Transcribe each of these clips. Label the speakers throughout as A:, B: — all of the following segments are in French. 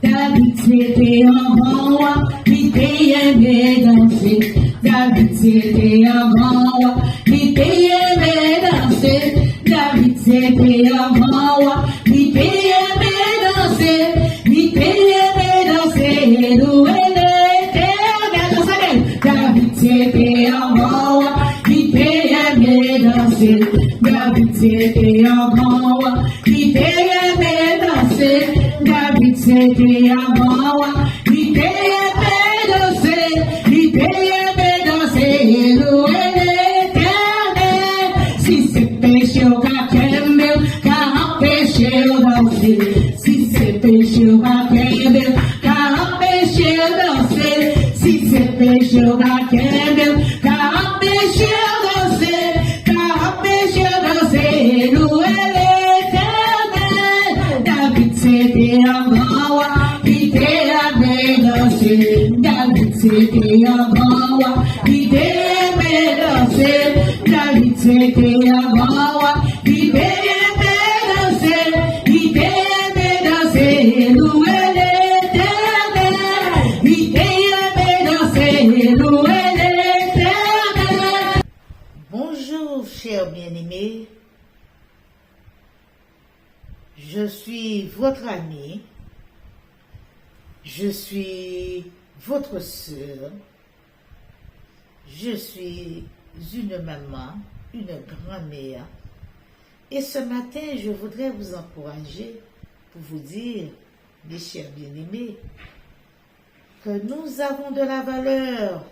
A: David c'était un grand roi, il aimait danser. David c'était un grand roi, il aimait danser. David c'était un grand roi, il aimait danser. Il aimait danser, louer l'Éternel. David c'était un grand roi, il aimait danser. David c'était un grand roi, il aimait danser. David c'était un grand roi, il aimait danser. Il aimait danser, louer l'Éternel. Si c'est péché au kakembe, car péché au danser. Si c'est péché au kakembe, car péché au danser. Si c'est péché au kakembe, car péché au danser. Car péché au danser, louer l'Éternel. David c'était un grand roi, il aimait danser. David c'était un grand roi, il aimait danser. David c'était un grand roi, il aimait danser. Il aimait danser, louer l'Éternel. Il aimait danser, louer l'Éternel.
B: Bonjour, chers bien-aimés. Je suis votre ami. Je suis votre sœur. Je suis une maman, une grand-mère. Et ce matin, je voudrais vous encourager pour vous dire, mes chers bien-aimés, que nous avons de la valeur.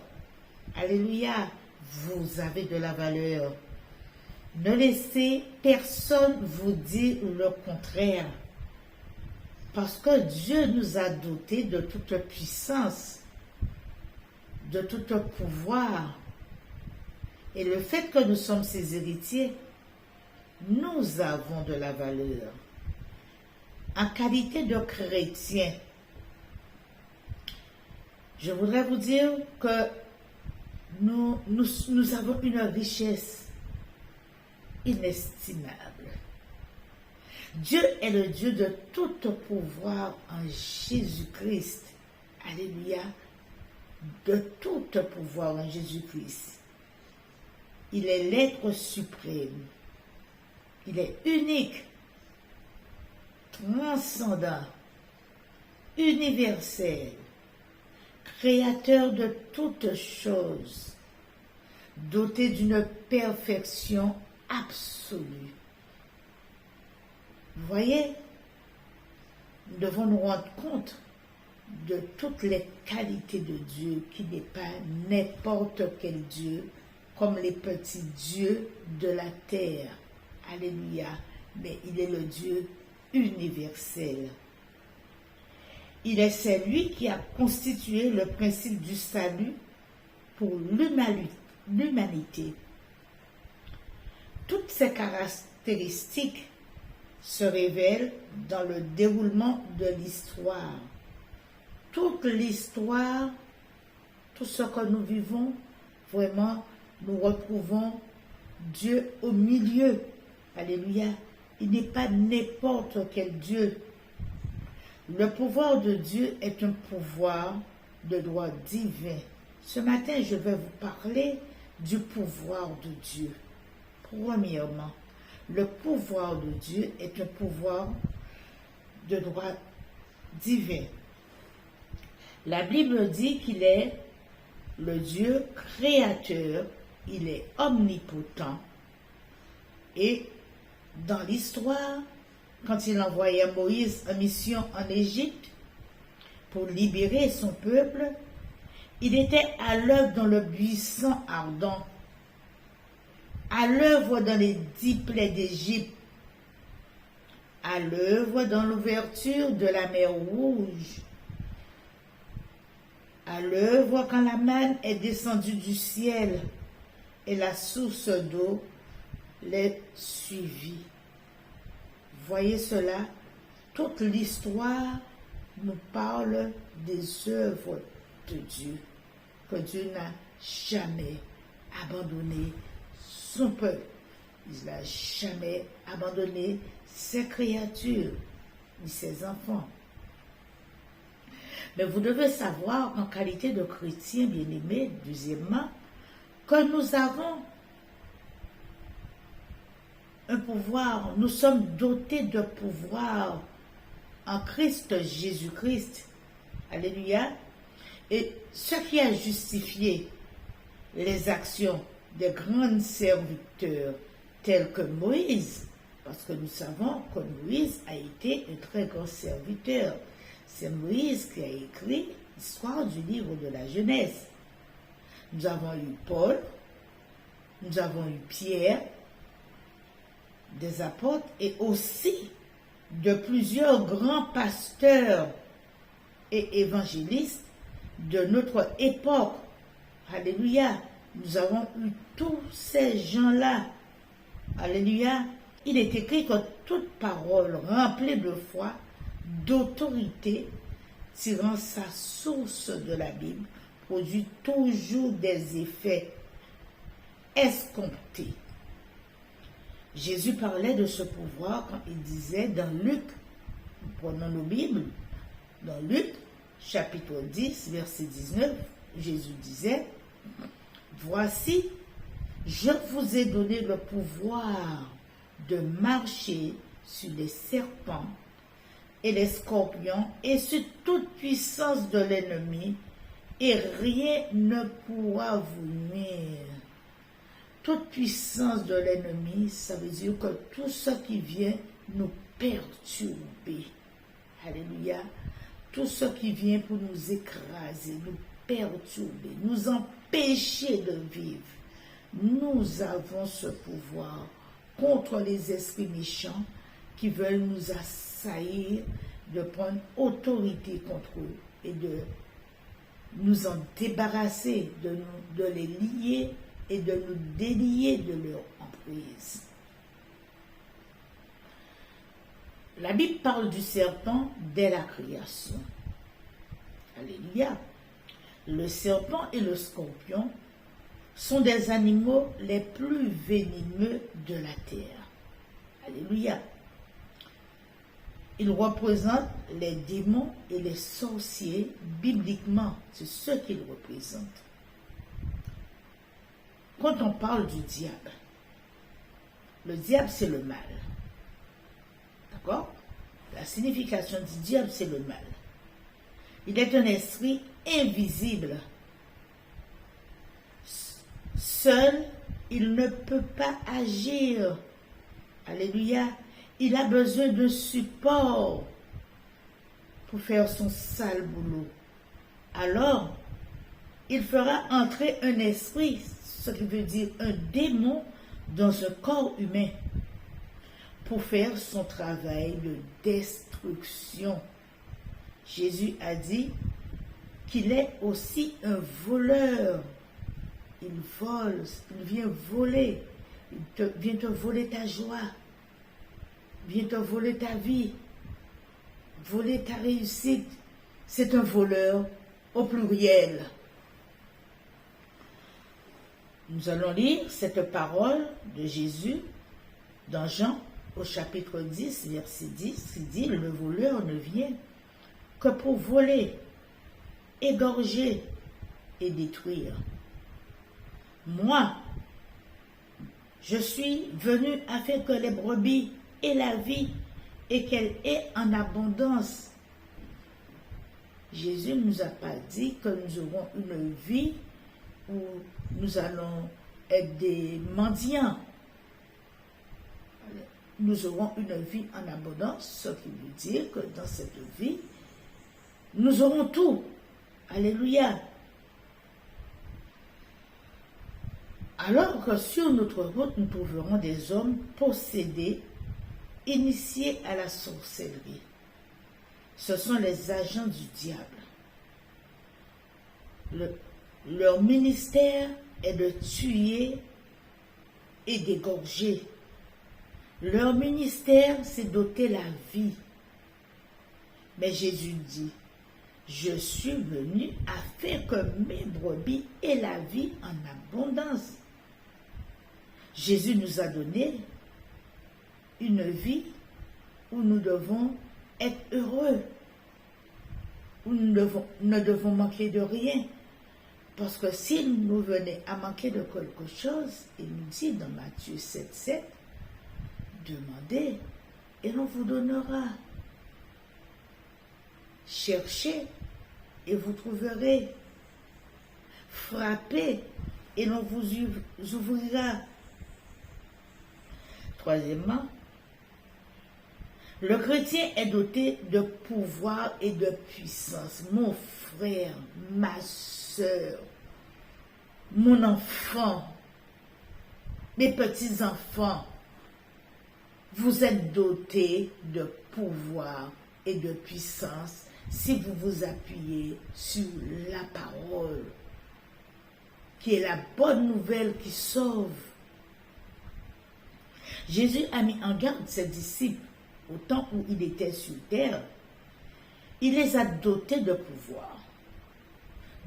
B: Alléluia, vous avez de la valeur. Ne laissez personne vous dire le contraire. Parce que Dieu nous a dotés de toute puissance, de tout pouvoir. Et le fait que nous sommes ses héritiers, nous avons de la valeur. En qualité de chrétien, je voudrais vous dire que nous avons une richesse inestimable. Dieu est le Dieu de tout pouvoir en Jésus-Christ. Alléluia. De tout pouvoir en Jésus-Christ. Il est l'être suprême. Il est unique, transcendant, universel, créateur de toutes choses, doté d'une perfection absolue. Vous voyez, nous devons nous rendre compte de toutes les qualités de Dieu, qui n'est pas n'importe quel Dieu, comme les petits dieux de la terre. Alléluia. Mais il est le Dieu universel. Il est celui qui a constitué le principe du salut pour l'humanité. Toutes ces caractéristiques se révèlent dans le déroulement de l'histoire. Toute l'histoire, tout ce que nous vivons, vraiment, nous retrouvons Dieu au milieu. Alléluia. Il n'est pas n'importe quel Dieu. Le pouvoir de Dieu est un pouvoir de droit divin. Ce matin, je vais vous parler du pouvoir de Dieu. Premièrement, le pouvoir de Dieu est un pouvoir de droit divin. La Bible dit qu'il est le Dieu créateur, il est omnipotent. Et dans l'histoire, quand il envoya Moïse en mission en Égypte pour libérer son peuple, il était à l'œuvre dans le buisson ardent, à l'œuvre dans les 10 plaies d'Égypte, à l'œuvre dans l'ouverture de la mer Rouge, à l'œuvre quand la manne est descendue du ciel et la source d'eau les suivit. Voyez cela, toute l'histoire nous parle des œuvres de Dieu, que Dieu n'a jamais abandonné son peuple. Il n'a jamais abandonné ses créatures. ni ses enfants. Mais vous devez savoir, en qualité de chrétien bien-aimé, deuxièmement, que nous avons un pouvoir, nous sommes dotés de pouvoir en Christ Jésus-Christ. Alléluia. Et ce qui a justifié les actions des grands serviteurs tels que Moïse, parce que nous savons que Moïse a été un très grand serviteur. C'est Moïse qui a écrit l'histoire du livre de la Genèse. Nous avons eu Paul, nous avons eu Pierre, des apôtres et aussi de plusieurs grands pasteurs et évangélistes de notre époque. Alléluia. Nous avons eu tous ces gens-là. Alléluia. Il est écrit que toute parole remplie de foi, d'autorité, tirant sa source de la Bible, produit toujours des effets escomptés. Jésus parlait de ce pouvoir quand il disait dans Luc, prenons nos Bibles, dans Luc, chapitre 10, verset 19, Jésus disait, « Voici, je vous ai donné le pouvoir de marcher sur les serpents et les scorpions et sur toute puissance de l'ennemi, et rien ne pourra vous nuire. » Toute puissance de l'ennemi, ça veut dire que tout ce qui vient nous perturber. Alléluia. Tout ce qui vient pour nous écraser, nous perturber, nous empêcher de vivre. Nous avons ce pouvoir contre les esprits méchants qui veulent nous assaillir, de prendre autorité contre eux et de nous en débarrasser, de les lier et de nous délier de leur emprise. La Bible parle du serpent dès la création. Alléluia. Le serpent et le scorpion sont des animaux les plus venimeux de la terre. Alléluia. Ils représentent les démons et les sorciers bibliquement. C'est ce qu'ils représentent. Quand on parle du diable, le diable c'est le mal. D'accord? La signification du diable c'est le mal. Il est un esprit invisible. Seul, il ne peut pas agir. Alléluia. Il a besoin de support pour faire son sale boulot. Alors, il fera entrer un esprit, ce qui veut dire un démon, dans un corps humain pour faire son travail de destruction. Jésus a dit qu'il est aussi un voleur. Il vole, il vient voler, vient te voler ta joie, vient te voler ta vie, voler ta réussite. C'est un voleur au pluriel. Nous allons lire cette parole de Jésus dans Jean au chapitre 10, verset 10, qui dit « Le voleur ne vient que pour voler, égorger et détruire. Moi, je suis venu afin que les brebis aient la vie et qu'elle ait en abondance. » Jésus ne nous a pas dit que nous aurons une vie où nous allons être des mendiants. Nous aurons une vie en abondance, ce qui veut dire que dans cette vie, nous aurons tout. Alléluia. Alors que sur notre route, nous trouverons des hommes possédés, initiés à la sorcellerie. Ce sont les agents du diable. Leur ministère est de tuer et d'égorger. Leur ministère, c'est d'ôter la vie. Mais Jésus dit, « Je suis venu afin que mes brebis aient la vie en abondance. » Jésus nous a donné une vie où nous devons être heureux. Nous ne devons manquer de rien. Parce que si nous venons à manquer de quelque chose, il nous dit dans Matthieu 7,7, demandez et l'on vous donnera. Cherchez et vous trouverez. Frappez et l'on vous ouvrira. Troisièmement, le chrétien est doté de pouvoir et de puissance. Mon frère, ma soeur, mon enfant, mes petits-enfants, vous êtes dotés de pouvoir et de puissance si vous vous appuyez sur la parole, qui est la bonne nouvelle qui sauve. Jésus a mis en garde ses disciples au temps où il était sur terre. Il les a dotés de pouvoir,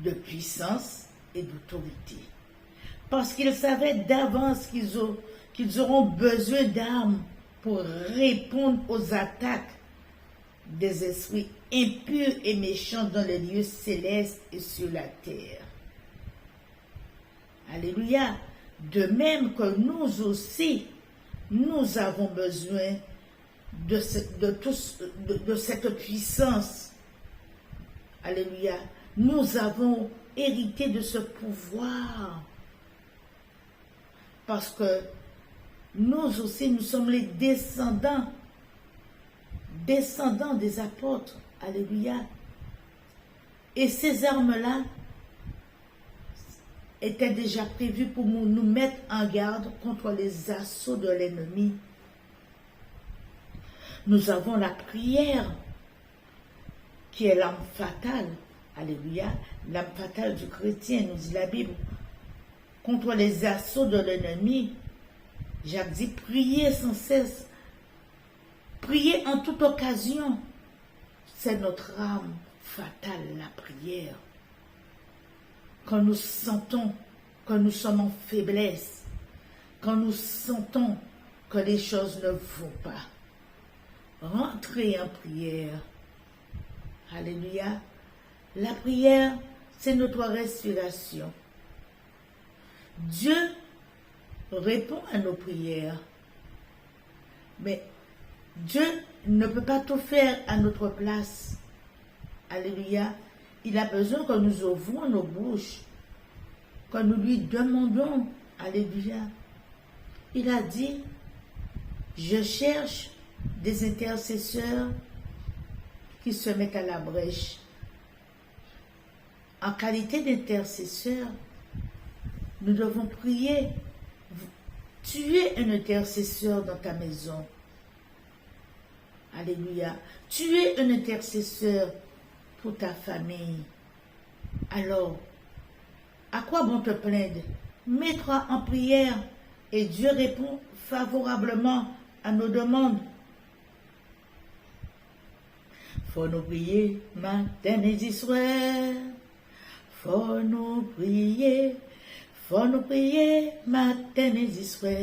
B: de puissance et d'autorité. Parce qu'il savait d'avance qu'ils auront besoin d'armes pour répondre aux attaques des esprits impurs et méchants dans les lieux célestes et sur la terre. Alléluia. De même que nous aussi, nous avons besoin de cette puissance. Alléluia. Nous avons hérité de ce pouvoir. Parce que nous aussi, nous sommes les descendants des apôtres. Alléluia. Et ces armes-là étaient déjà prévues pour nous mettre en garde contre les assauts de l'ennemi. Nous avons la prière, qui est l'arme fatale. Alléluia. L'arme fatale du chrétien, nous dit la Bible. Contre les assauts de l'ennemi, Jacques dit, priez sans cesse. Priez en toute occasion. C'est notre arme fatale, la prière. Quand nous sentons que nous sommes en faiblesse, quand nous sentons que les choses ne vont pas, rentrez en prière. Alléluia. La prière, c'est notre respiration. Dieu répond à nos prières. Mais Dieu ne peut pas tout faire à notre place. Alléluia. Il a besoin que nous ouvrons nos bouches, que nous lui demandons. Alléluia. Il a dit, je cherche des intercesseurs qui se mettent à la brèche. En qualité d'intercesseur, nous devons prier. Tu es un intercesseur dans ta maison. Alléluia. Tu es un intercesseur pour ta famille. Alors, à quoi bon te plaindre? Mets-toi en prière et Dieu répond favorablement à nos demandes. Faut nous prier matin, midi, soir. Faut nous prier matin, midi, soir.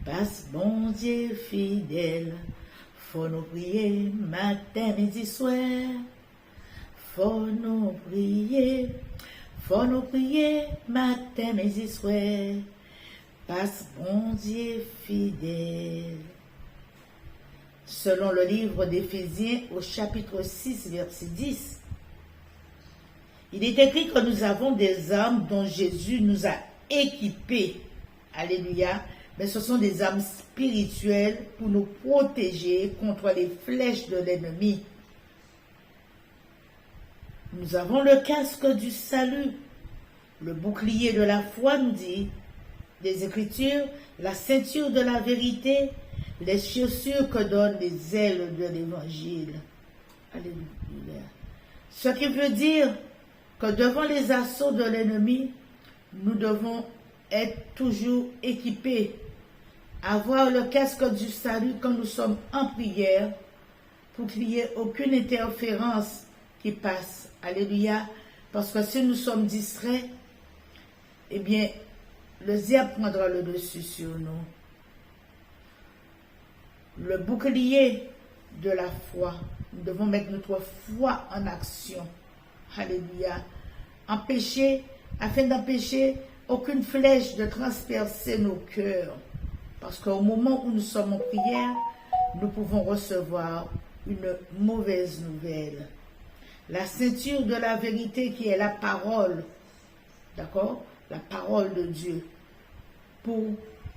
B: Passe bon Dieu fidèle. Faut nous prier matin, midi, soir. Faut nous prier matin, midi, soir. Passe bon Dieu fidèle. Selon le livre d'Éphésiens au chapitre 6, verset 10, il est écrit que nous avons des armes dont Jésus nous a équipés. Alléluia. Mais ce sont des armes spirituelles pour nous protéger contre les flèches de l'ennemi. Nous avons le casque du salut, le bouclier de la foi, nous dit les Écritures, la ceinture de la vérité, les chaussures que donnent les ailes de l'Évangile. Alléluia. Ce qui veut dire que devant les assauts de l'ennemi, nous devons être toujours équipés, avoir le casque du salut quand nous sommes en prière, pour qu'il n'y ait aucune interférence qui passe. Alléluia. Parce que si nous sommes distraits, eh bien, le diable prendra le dessus sur nous. Le bouclier de la foi. Nous devons mettre notre foi en action. Alléluia. Afin d'empêcher aucune flèche de transpercer nos cœurs. Parce qu'au moment où nous sommes en prière, nous pouvons recevoir une mauvaise nouvelle. La ceinture de la vérité qui est la parole, d'accord? La parole de Dieu, pour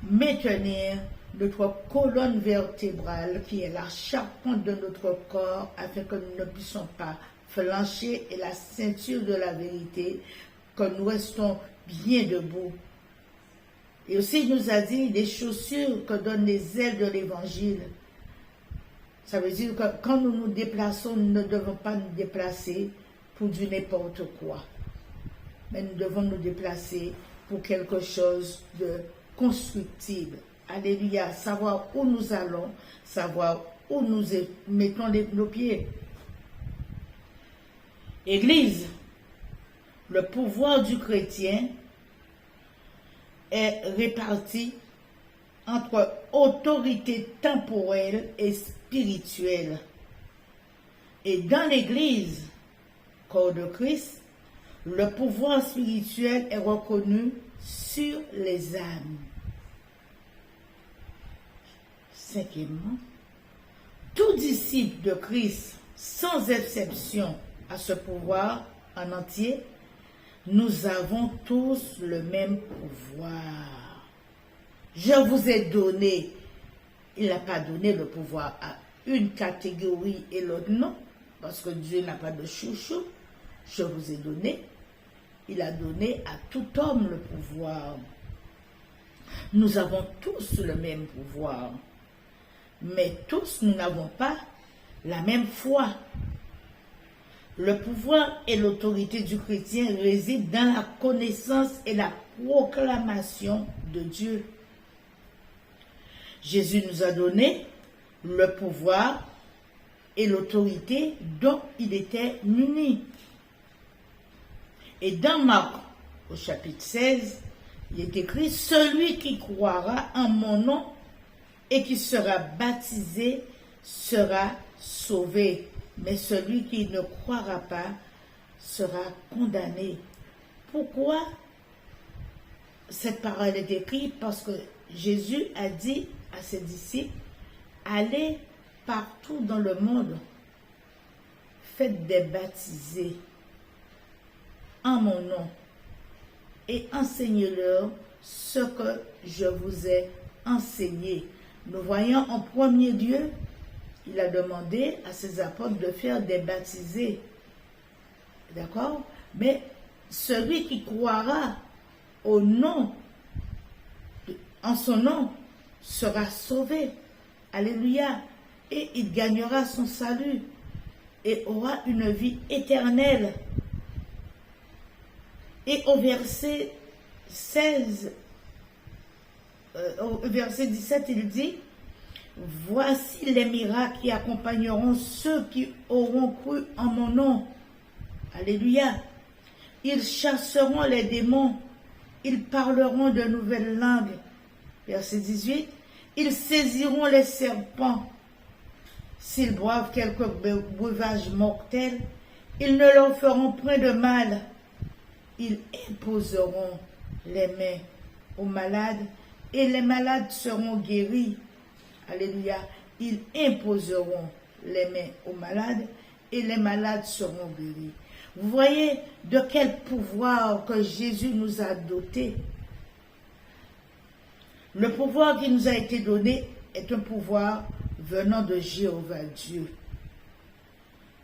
B: maintenir notre colonne vertébrale qui est la charpente de notre corps afin que nous ne puissions pas flancher, et la ceinture de la vérité, que nous restons bien debout. Et aussi, il nous a dit les chaussures que donnent les ailes de l'évangile. Ça veut dire que quand nous nous déplaçons, nous ne devons pas nous déplacer pour du n'importe quoi. Mais nous devons nous déplacer pour quelque chose de constructible. Alléluia. Savoir où nous allons, savoir où nous mettons nos pieds. Église, le pouvoir du chrétien est réparti entre autorité temporelle et spirituelle. Et dans l'Église, corps de Christ, le pouvoir spirituel est reconnu sur les âmes. Cinquièmement, tout disciple de Christ, sans exception, a ce pouvoir en entier. Nous avons tous le même pouvoir. Je vous ai donné, il n'a pas donné le pouvoir à une catégorie et l'autre non, parce que Dieu n'a pas de chouchou. Je vous ai donné, il a donné à tout homme le pouvoir. Nous avons tous le même pouvoir, mais tous nous n'avons pas la même foi. Le pouvoir et l'autorité du chrétien résident dans la connaissance et la proclamation de Dieu. Jésus nous a donné le pouvoir et l'autorité dont il était muni. Et dans Marc, au chapitre 16, il est écrit « Celui qui croira en mon nom et qui sera baptisé sera sauvé. Mais celui qui ne croira pas sera condamné. » Pourquoi cette parole est écrite? Parce que Jésus a dit à ses disciples, allez partout dans le monde, faites des baptisés en mon nom et enseignez-leur ce que je vous ai enseigné. Nous voyons en premier lieu, il a demandé à ses apôtres de faire des baptisés. D'accord? Mais celui qui croira au nom, en son nom, sera sauvé. Alléluia. Et il gagnera son salut et aura une vie éternelle. Et au verset 16, au verset 17, il dit, voici les miracles qui accompagneront ceux qui auront cru en mon nom. Alléluia. Ils chasseront les démons. Ils parleront de nouvelles langues. Verset 18. Ils saisiront les serpents. S'ils boivent quelque breuvage mortel, ils ne leur feront point de mal. Ils imposeront les mains aux malades et les malades seront guéris. Alléluia. Ils imposeront les mains aux malades et les malades seront guéris. Vous voyez de quel pouvoir que Jésus nous a dotés. Le pouvoir qui nous a été donné est un pouvoir venant de Jéhovah Dieu,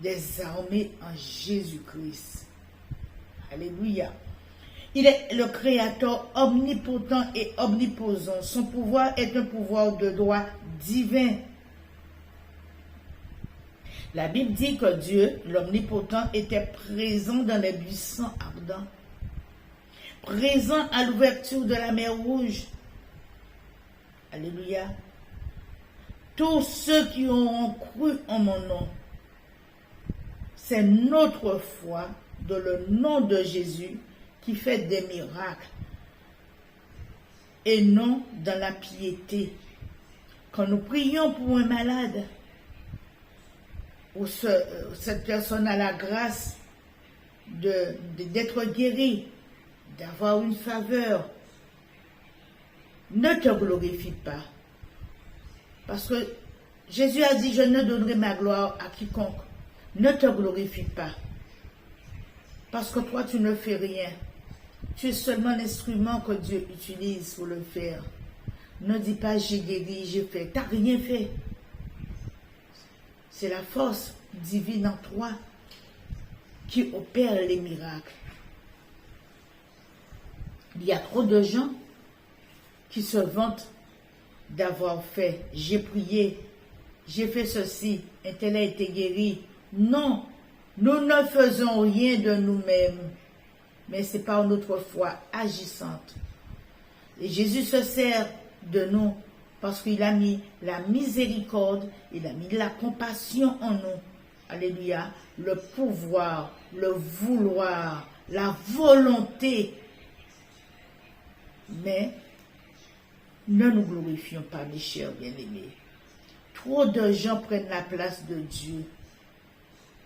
B: des armées en Jésus-Christ. Alléluia. Il est le Créateur omnipotent et omniposant. Son pouvoir est un pouvoir de droit divin. La Bible dit que Dieu, l'omnipotent, était présent dans les buissons ardents, présent à l'ouverture de la mer Rouge. Alléluia. Tous ceux qui auront cru en mon nom, c'est notre foi dans le nom de Jésus qui fait des miracles et non dans la piété. Quand nous prions pour un malade, où cette personne a la grâce d'être guérie, d'avoir une faveur, ne te glorifie pas. Parce que Jésus a dit, je ne donnerai ma gloire à quiconque. Ne te glorifie pas. Parce que toi, tu ne fais rien. Tu es seulement l'instrument que Dieu utilise pour le faire. Ne dis pas, j'ai guéri, j'ai fait. Tu n'as rien fait. C'est la force divine en toi qui opère les miracles. Il y a trop de gens qui se vantent d'avoir fait. J'ai prié, j'ai fait ceci, un tel a été guéri. Non, nous ne faisons rien de nous-mêmes, mais c'est par notre foi agissante. Et Jésus se sert de nous parce qu'il a mis la miséricorde, il a mis la compassion en nous. Alléluia. Le pouvoir, le vouloir, la volonté. Mais ne nous glorifions pas, mes chers bien-aimés. Trop de gens prennent la place de Dieu.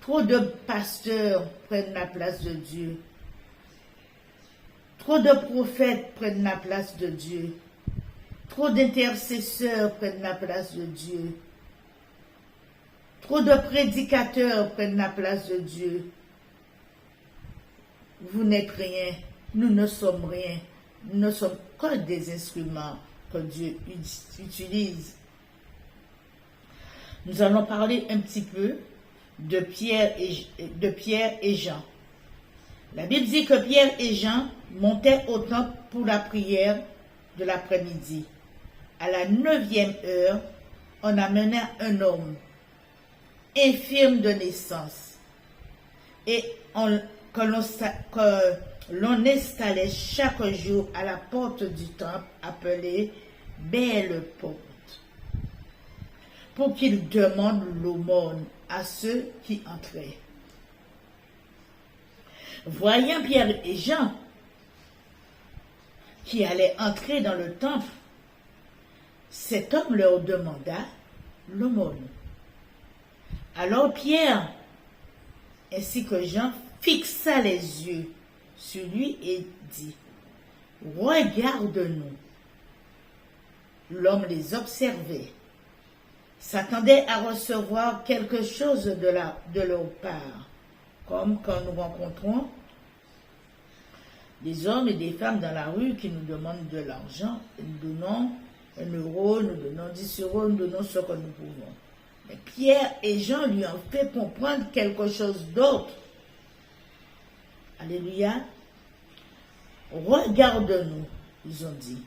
B: Trop de pasteurs prennent la place de Dieu. Trop de prophètes prennent la place de Dieu. Trop d'intercesseurs prennent la place de Dieu. Trop de prédicateurs prennent la place de Dieu. Vous n'êtes rien. Nous ne sommes rien. Nous ne sommes que des instruments que Dieu utilise. Nous allons parler un petit peu de Pierre et Jean. La Bible dit que Pierre et Jean montaient au temple pour la prière de l'après-midi. À la 9e heure, on amena un homme infirme de naissance et que l'on installait chaque jour à la porte du temple appelée Belle Porte pour qu'il demande l'aumône à ceux qui entraient. Voyant Pierre et Jean qui allaient entrer dans le temple, cet homme leur demanda l'aumône. Alors Pierre ainsi que Jean fixa les yeux sur lui et dit, « Regarde-nous. » L'homme les observait, s'attendait à recevoir quelque chose de leur part, comme quand nous rencontrons des hommes et des femmes dans la rue qui nous demandent de l'argent, et nous donnons 1 euro, nous donnons 10 euros, nous donnons ce que nous pouvons. Mais Pierre et Jean lui ont fait comprendre quelque chose d'autre. Alléluia. Regarde-nous, ils ont dit.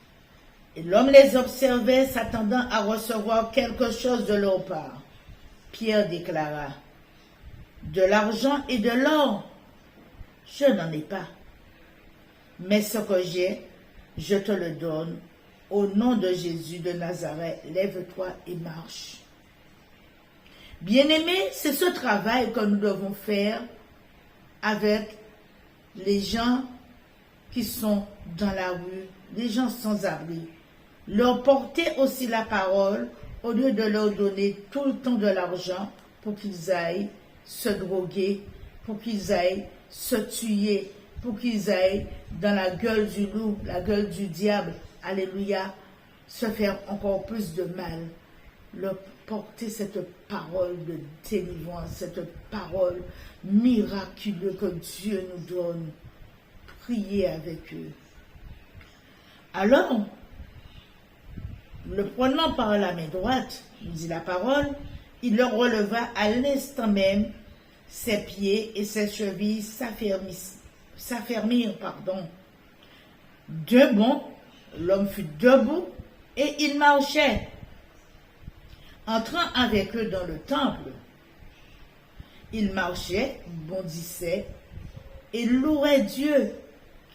B: Et l'homme les observait, s'attendant à recevoir quelque chose de leur part. Pierre déclara, de l'argent et de l'or, je n'en ai pas. Mais ce que j'ai, je te le donne. Au nom de Jésus de Nazareth, lève-toi et marche. Bien-aimés, c'est ce travail que nous devons faire avec les gens qui sont dans la rue, les gens sans abri. Leur porter aussi la parole au lieu de leur donner tout le temps de l'argent pour qu'ils aillent se droguer, pour qu'ils aillent se tuer, pour qu'ils aillent dans la gueule du loup, la gueule du diable, alléluia, se faire encore plus de mal. Leur porter cette parole de délivrance, cette parole miraculeuse que Dieu nous donne. Prier avec eux. Alors, le prenant par la main droite, nous dit la parole, il leur releva à l'instant même, ses pieds et ses chevilles s'affermirent. D'un bond, l'homme fut debout et il marchait. Entrant avec eux dans le temple, il marchait, bondissait et louait Dieu.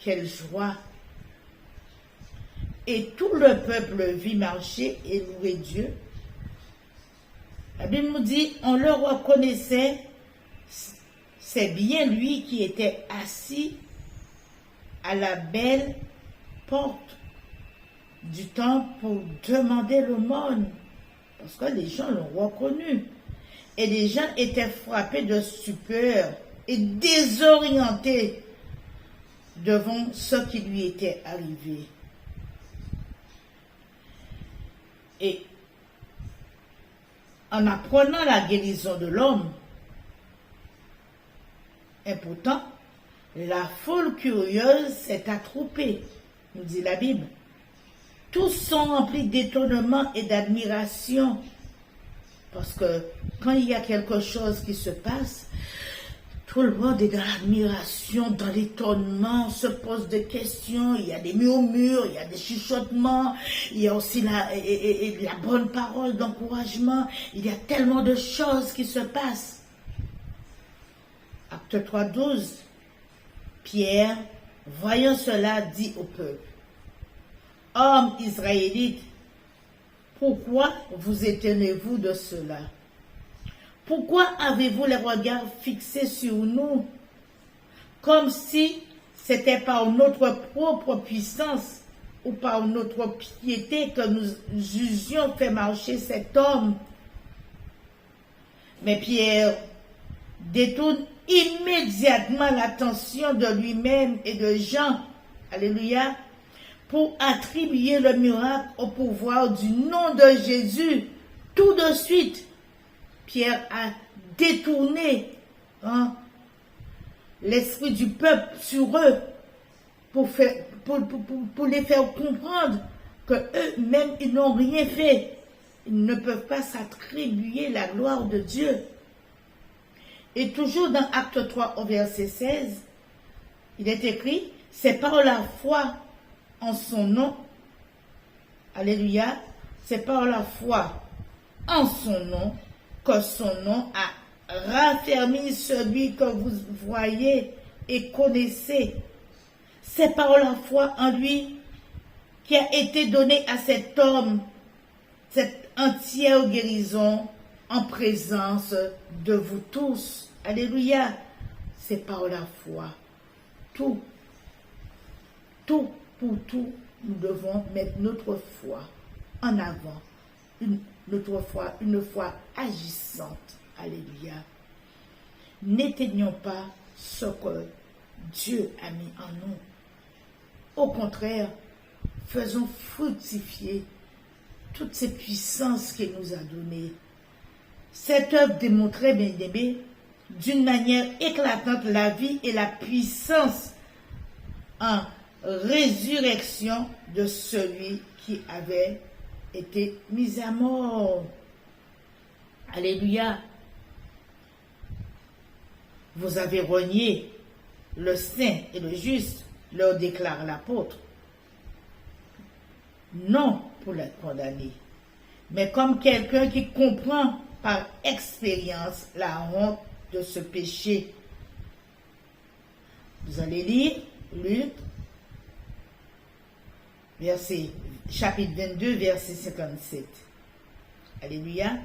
B: Quelle joie! Et tout le peuple vit marcher et louer Dieu. La Bible nous dit, on le reconnaissait, c'est bien lui qui était assis à la belle porte du temple pour demander l'aumône, parce que les gens l'ont reconnu. et les gens étaient frappés de stupeur et désorientés devant ce qui lui était arrivé. Et en apprenant la guérison de l'homme, et pourtant, la foule curieuse s'est attroupée, nous dit la Bible. Tous sont remplis d'étonnement et d'admiration, parce que quand il y a quelque chose qui se passe, tout le monde est dans l'admiration, dans l'étonnement, se pose des questions, il y a des murmures, il y a des chuchotements, il y a aussi la bonne parole d'encouragement, il y a tellement de choses qui se passent. Acte 3, 12, Pierre, voyant cela, dit au peuple, « Hommes israélites, pourquoi vous étonnez-vous de cela? Pourquoi avez-vous les regards fixés sur nous, comme si c'était par notre propre puissance ou par notre piété que nous usions fait marcher cet homme? » Mais Pierre détourne immédiatement l'attention de lui-même et de Jean, alléluia, pour attribuer le miracle au pouvoir du nom de Jésus. Tout de suite, Pierre a détourné l'esprit du peuple sur eux pour les faire comprendre que eux-mêmes, ils n'ont rien fait. Ils ne peuvent pas s'attribuer la gloire de Dieu. Et toujours dans Acte 3 au verset 16, il est écrit, c'est par la foi en son nom, alléluia, c'est par la foi en son nom que son nom a raffermi celui que vous voyez et connaissez. C'est par la foi en lui qui a été donné à cet homme cette entière guérison en présence de vous tous. Alléluia. C'est par la foi. Tout, pour tout, nous devons mettre notre foi en avant. Une foi agissante. Alléluia. N'éteignons pas ce que Dieu a mis en nous. Au contraire, faisons fructifier toutes ces puissances qu'il nous a données. Cette œuvre démontrait, bien aimé, d'une manière éclatante la vie et la puissance en résurrection de celui qui avait été mis à mort. Alléluia. Vous avez renié le saint et le juste, leur déclare l'apôtre. Non pour l'être condamné, mais comme quelqu'un qui comprend par expérience la honte de ce péché. Vous allez lire Luc, chapitre 22, verset 57. Alléluia.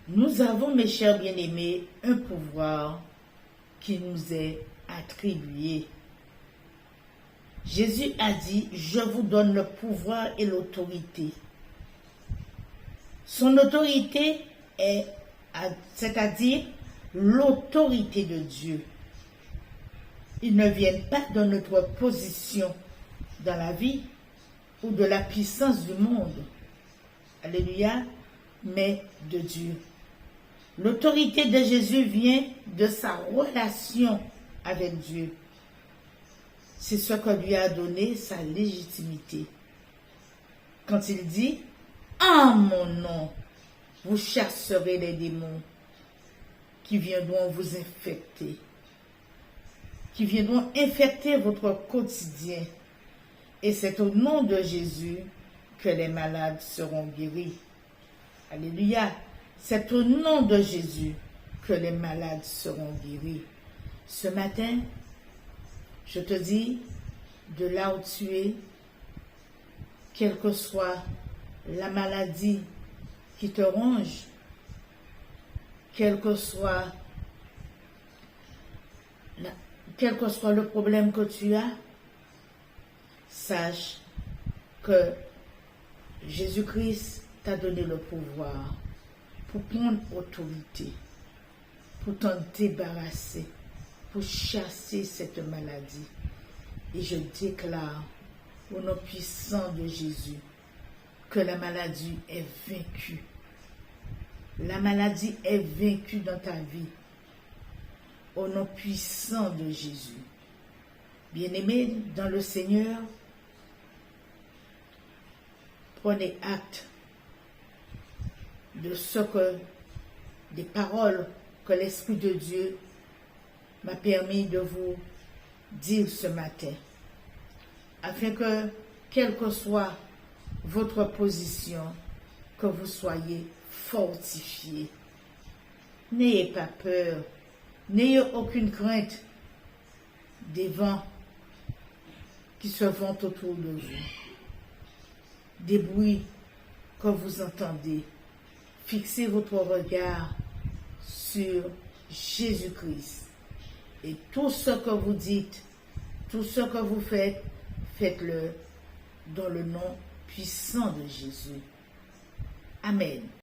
B: Nous avons, mes chers bien-aimés, un pouvoir qui nous est attribué. Jésus a dit, je vous donne le pouvoir et l'autorité. Son autorité est, c'est-à-dire l'autorité de Dieu. Ils ne viennent pas de notre position dans la vie ou de la puissance du monde. Alléluia, mais de Dieu. L'autorité de Jésus vient de sa relation avec Dieu. C'est ce que lui a donné sa légitimité. Quand il dit, en mon nom, vous chasserez les démons qui viendront vous infecter, qui viendront infecter votre quotidien. Et c'est au nom de Jésus que les malades seront guéris. Alléluia. C'est au nom de Jésus que les malades seront guéris. Ce matin, je te dis, de là où tu es, quelle que soit la maladie qui te ronge, quel que soit le problème que tu as, sache que Jésus-Christ t'a donné le pouvoir pour prendre autorité, pour t'en débarrasser, pour chasser cette maladie. Et je déclare au nom puissant de Jésus que la maladie est vaincue. La maladie est vaincue dans ta vie. Au nom puissant de Jésus. Bien-aimés dans le Seigneur, prenez acte de ce que, des paroles que l'Esprit de Dieu m'a permis de vous dire ce matin, afin que, quelle que soit votre position, que vous soyez fortifiés. N'ayez pas peur, n'ayez aucune crainte des vents qui se vont autour de vous, des bruits que vous entendez. Fixez votre regard sur Jésus-Christ. Et tout ce que vous dites, tout ce que vous faites, faites-le dans le nom puissant de Jésus. Amen.